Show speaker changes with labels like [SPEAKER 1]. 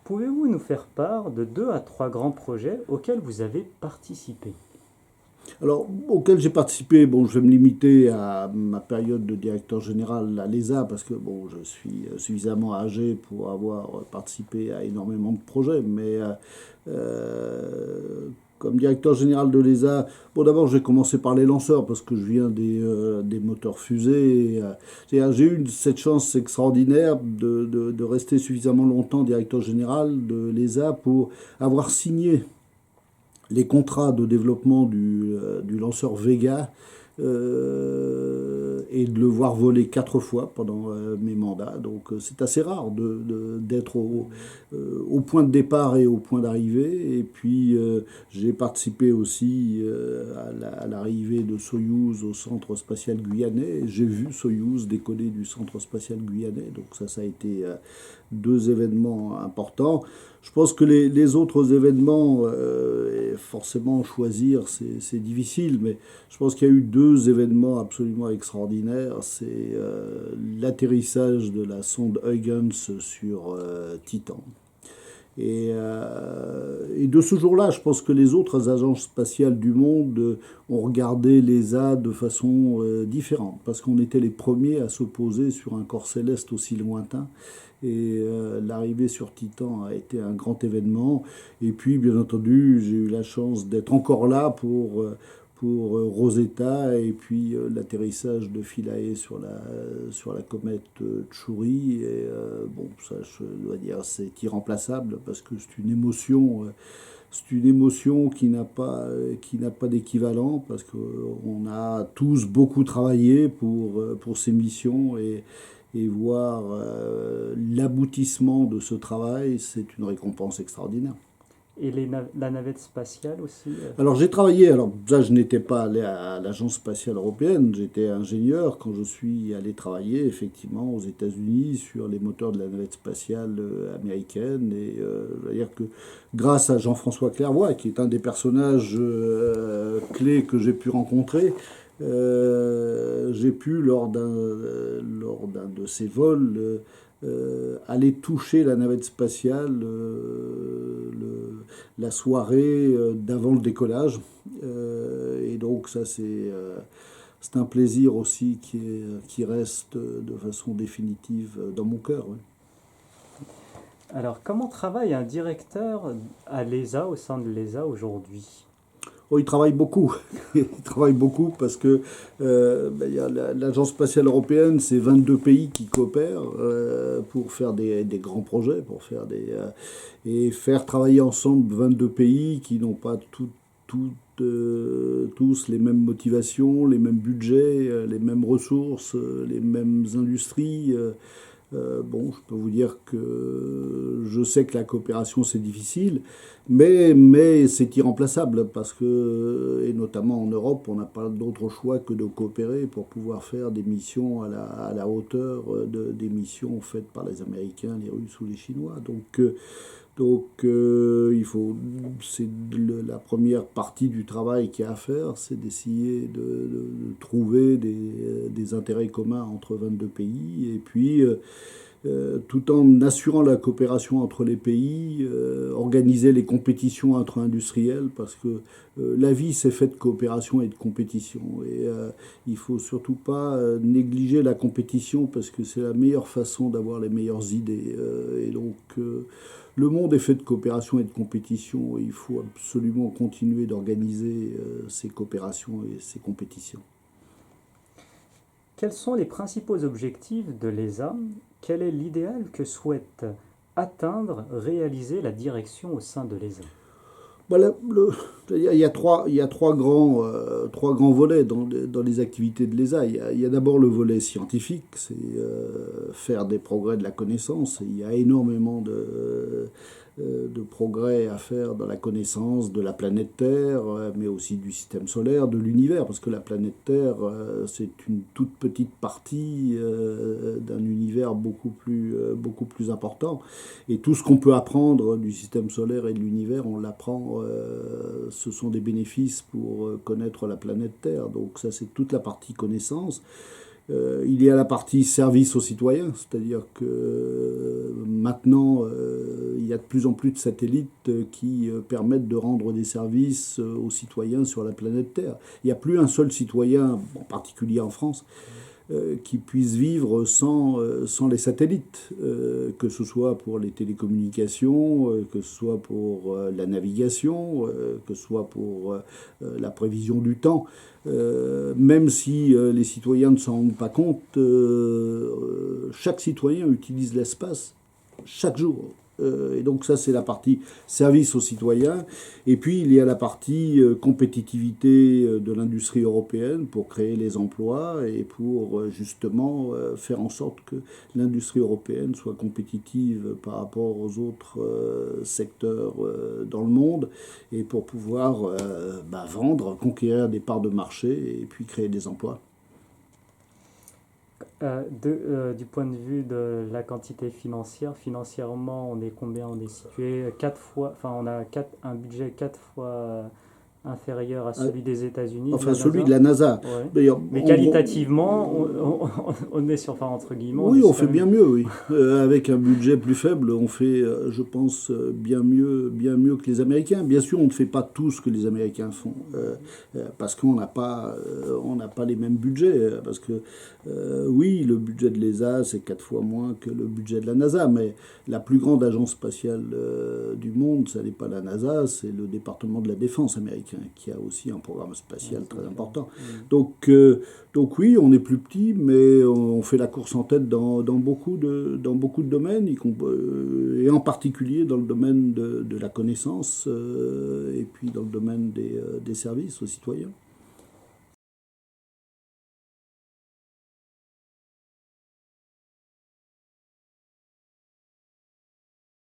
[SPEAKER 1] Pouvez-vous nous faire part de 2 à 3 grands projets auxquels vous avez participé?
[SPEAKER 2] Alors, auquel j'ai participé, bon, je vais me limiter à ma période de directeur général à l'ESA parce que bon, je suis suffisamment âgé pour avoir participé à énormément de projets, mais comme directeur général de l'ESA, bon, d'abord, j'ai commencé par les lanceurs parce que je viens des moteurs fusées. J'ai eu cette chance extraordinaire de rester suffisamment longtemps directeur général de l'ESA pour avoir signé les contrats de développement du lanceur Vega et de le voir voler 4 fois pendant mes mandats. Donc c'est assez rare d'être au point de départ et au point d'arrivée. Et puis j'ai participé aussi à l'arrivée de Soyouz au centre spatial guyanais. J'ai vu Soyouz décoller du centre spatial guyanais. Donc ça a été 2 événements importants. Je pense que les autres événements, et forcément choisir, c'est difficile, mais je pense qu'il y a eu 2 événements absolument extraordinaires. C'est l'atterrissage de la sonde Huygens sur Titan. Et de ce jour-là, je pense que les autres agences spatiales du monde ont regardé l'ESA de façon différente, parce qu'on était les premiers à se poser sur un corps céleste aussi lointain. Et l'arrivée sur Titan a été un grand événement. Et puis, bien entendu, j'ai eu la chance d'être encore là pour Rosetta et puis l'atterrissage de Philae sur la comète Tchouri. Et bon, ça, je dois dire, c'est irremplaçable parce que c'est une émotion qui n'a pas d'équivalent parce qu'on a tous beaucoup travaillé pour ces missions et voir l'aboutissement de ce travail, c'est une récompense extraordinaire.
[SPEAKER 1] Et la navette spatiale aussi?
[SPEAKER 2] Alors j'ai travaillé, alors ça je n'étais pas allé à l'Agence spatiale européenne, j'étais ingénieur quand je suis allé travailler effectivement aux États-Unis sur les moteurs de la navette spatiale américaine. Et je veux dire que grâce à Jean-François Clairvoy, qui est un des personnages clés que j'ai pu rencontrer, j'ai pu lors d'un de ces vols aller toucher la navette spatiale la soirée d'avant le décollage. Et donc ça c'est un plaisir aussi qui reste de façon définitive dans mon cœur. Ouais.
[SPEAKER 1] Alors, comment travaille un directeur à l'ESA, au sein de l'ESA aujourd'hui?
[SPEAKER 2] Oh, il travaille beaucoup. Il travaille beaucoup parce que il y a l'Agence spatiale européenne, c'est 22 pays qui coopèrent pour faire des grands projets, et faire travailler ensemble 22 pays qui n'ont pas tous les mêmes motivations, les mêmes budgets, les mêmes ressources, les mêmes industries. Bon, je peux vous dire que je sais que la coopération c'est difficile, mais c'est irremplaçable parce que, et notamment en Europe, on n'a pas d'autre choix que de coopérer pour pouvoir faire des missions à la hauteur des missions faites par les Américains, les Russes ou les Chinois. Il faut, la première partie du travail qu'il y a à faire, c'est d'essayer de trouver des intérêts communs entre 22 pays, et puis tout en assurant la coopération entre les pays, organiser les compétitions entre industriels, parce que la vie c'est fait de coopération et de compétition, et il faut surtout pas négliger la compétition parce que c'est la meilleure façon d'avoir les meilleures idées. Et donc le monde est fait de coopération et de compétition, et il faut absolument continuer d'organiser ces coopérations et ces compétitions.
[SPEAKER 1] Quels sont les principaux objectifs de l'ESA? Quel est l'idéal que souhaite atteindre, réaliser la direction au sein de l'ESA?
[SPEAKER 2] Voilà, il y a trois grands volets dans les activités de l'ESA. Il y a d'abord le volet scientifique, c'est faire des progrès de la connaissance. Il y a énormément de progrès à faire dans la connaissance de la planète Terre, mais aussi du système solaire, de l'univers, parce que la planète Terre, c'est une toute petite partie d'un univers beaucoup plus important. Et tout ce qu'on peut apprendre du système solaire et de l'univers, on l'apprend, ce sont des bénéfices pour connaître la planète Terre. Donc ça, c'est toute la partie connaissance. Il y a la partie service aux citoyens, c'est-à-dire que maintenant, il y y a de plus en plus de satellites qui permettent de rendre des services aux citoyens sur la planète Terre. Il n'y a plus un seul citoyen, en particulier en France, qui puisse vivre sans les satellites, que ce soit pour les télécommunications, que ce soit pour la navigation, que ce soit pour la prévision du temps. Même si les citoyens ne s'en rendent pas compte, chaque citoyen utilise l'espace chaque jour. Et donc ça, c'est la partie service aux citoyens. Et puis, il y a la partie compétitivité de l'industrie européenne pour créer les emplois et pour justement faire en sorte que l'industrie européenne soit compétitive par rapport aux autres secteurs dans le monde et pour pouvoir vendre, conquérir des parts de marché et puis créer des emplois.
[SPEAKER 1] Du point de vue de la quantité financière, financièrement, on est combien? On est situé 4 fois, enfin on a un budget 4 fois inférieur à celui des États-Unis,
[SPEAKER 2] enfin celui de la NASA.
[SPEAKER 1] Ouais.
[SPEAKER 2] D'ailleurs,
[SPEAKER 1] mais qualitativement, on est sur, enfin entre guillemets,
[SPEAKER 2] oui, on fait bien mieux, oui. Avec un budget plus faible, on fait, je pense, bien mieux que les Américains. Bien sûr, on ne fait pas tout ce que les Américains font, parce qu'on n'a pas les mêmes budgets. Parce que, oui, le budget de l'ESA, c'est 4 fois moins que le budget de la NASA, mais la plus grande agence spatiale du monde, ça n'est pas la NASA, c'est le département de la Défense américain, qui a aussi un programme spatial très important. Donc oui, on est plus petit, mais on fait la course en tête dans beaucoup de domaines, et en particulier dans le domaine de la connaissance, et puis dans le domaine des services aux citoyens.